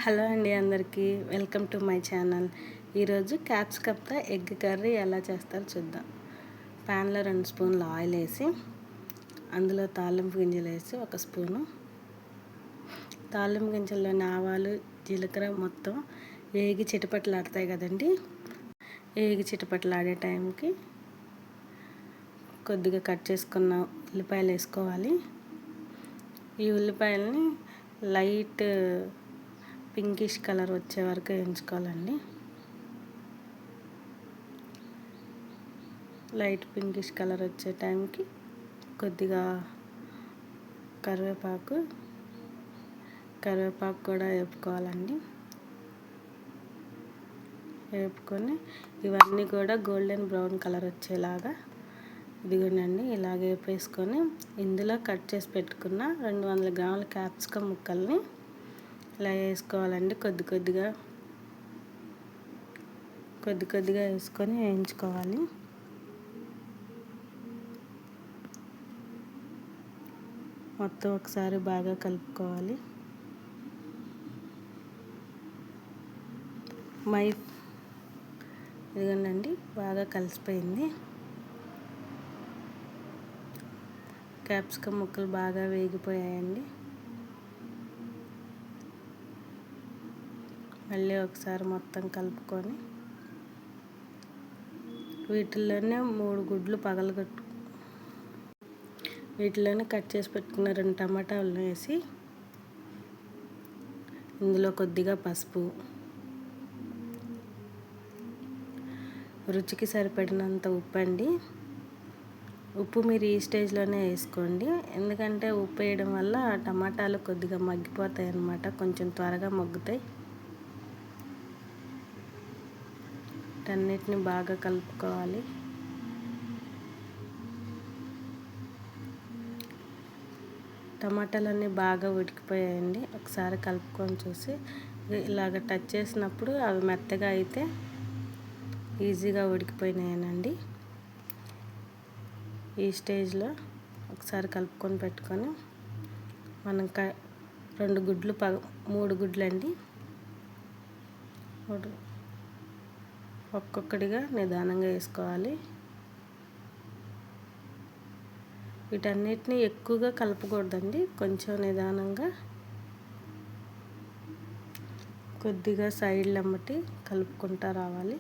Hello అండి, అందరికీ welcome to my channel. ఈరోజు క్యాప్సికమ్తో ఎగ్ కర్రీ ఎలా చేస్తారో చూద్దాం. ప్యాన్లో 2 స్పూన్లు ఆయిల్ వేసి అందులో తాలింపు గింజలు వేసి 1 స్పూను తాలింపు గింజల్లోని ఆవాలు జీలకర్ర మొత్తం వేగి చిటపటలాడతాయి కదండి. వేగి చిటపటలాడే టైంకి కొద్దిగా కట్ చేసుకున్న ఉల్లిపాయలు వేసుకోవాలి. ఈ ఉల్లిపాయలని లైట్ పింకిష్ కలర్ వచ్చే వరకు వేయించుకోవాలండి. లైట్ పింకిష్ కలర్ వచ్చే టైంకి కొద్దిగా కరివేపాకు కూడా వేపుకోవాలండి. వేపుకొని ఇవన్నీ కూడా గోల్డెన్ బ్రౌన్ కలర్ వచ్చేలాగా ఇదిగోండి ఇలాగ వేపేసుకొని ఇందులో కట్ చేసి పెట్టుకున్న 200 గ్రాముల క్యాప్సికమ్ ముక్కల్ని ఇలా వేసుకోవాలండి. కొద్ది కొద్దిగా వేసుకొని వేయించుకోవాలి. మొత్తం ఒకసారి బాగా కలుపుకోవాలి. ఇదిగోండి బాగా కలిసిపోయింది. క్యాప్సికమ్ ముక్కలు బాగా వేగిపోయాయండి. మళ్ళీ ఒకసారి మొత్తం కలుపుకొని వీటిల్లోనే 3 గుడ్లు వీటిలోనే కట్ చేసి పెట్టుకున్న 2 టమాటాలను వేసి ఇందులో కొద్దిగా పసుపు, రుచికి సరిపడినంత ఉప్పు అండి. ఉప్పు మీరు ఈ స్టేజ్లోనే వేసుకోండి, ఎందుకంటే ఉప్పు వేయడం వల్ల టమాటాలు కొద్దిగా మగ్గిపోతాయి అన్నమాట, కొంచెం త్వరగా మగ్గుతాయి. వీటన్నిటిని బాగా కలుపుకోవాలి. టమాటాలన్నీ బాగా ఉడికిపోయాయండి. ఒకసారి కలుపుకొని చూసి ఇలాగ టచ్ చేసినప్పుడు అవి మెత్తగా అయితే ఈజీగా ఉడికిపోయినాయనండి. ఈ స్టేజ్లో ఒకసారి కలుపుకొని పెట్టుకొని మనం 3 గుడ్లు అండి, ఒక్కొక్కటిగా నిదానంగా వేసుకోవాలి. వీటన్నిటిని ఎక్కువగా కలపకూడదండి, కొంచెం నిదానంగా కొద్దిగా సైడ్లు అమ్మటి కలుపుకుంటూ రావాలి.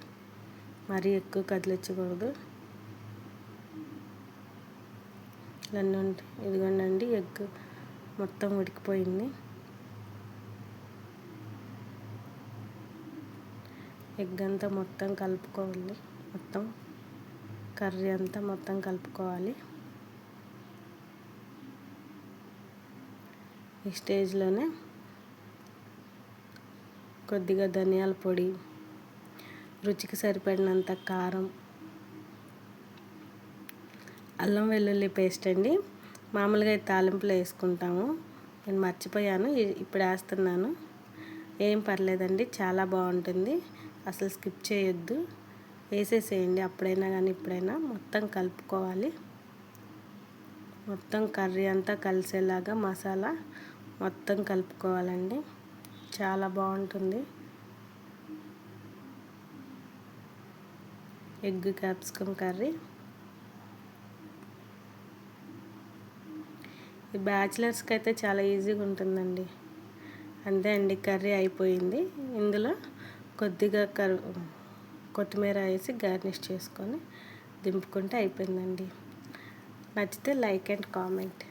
మరీ ఎక్కువ కదిలించకూడదు. ఇదిగోండి ఎగ్ మొత్తం ఉడికిపోయింది. ఎగ్ అంతా మొత్తం కలుపుకోవాలి. కర్రీ అంతా మొత్తం కలుపుకోవాలి. ఈ స్టేజ్లోనే కొద్దిగా ధనియాల పొడి, రుచికి సరిపడినంత కారం, అల్లం వెల్లుల్లి పేస్ట్ అండి. మామూలుగా తాలింపులో వేసుకుంటాము, నేను మర్చిపోయాను, ఇప్పుడు వేస్తున్నాను. ఏం పర్లేదండి, చాలా బాగుంటుంది, అసలు స్కిప్ చేయొద్దు, వేసేసేయండి. అప్పుడైనా కానీ ఇప్పుడైనా మొత్తం కలుపుకోవాలి. మొత్తం కర్రీ అంతా కలిసేలాగా మసాలా మొత్తం కలుపుకోవాలండి, చాలా బాగుంటుంది ఎగ్ క్యాప్సికమ్ కర్రీ. ఈ బ్యాచిలర్స్కి అయితే చాలా ఈజీగా ఉంటుందండి. అంతే అండి, కర్రీ అయిపోయింది. ఇందులో కొద్దిగా కొత్తిమీర వేసి గార్నిష్ చేసుకొని దింపుకుంటే అయిపోయిందండి. నచ్చితే లైక్ అండ్ కామెంట్.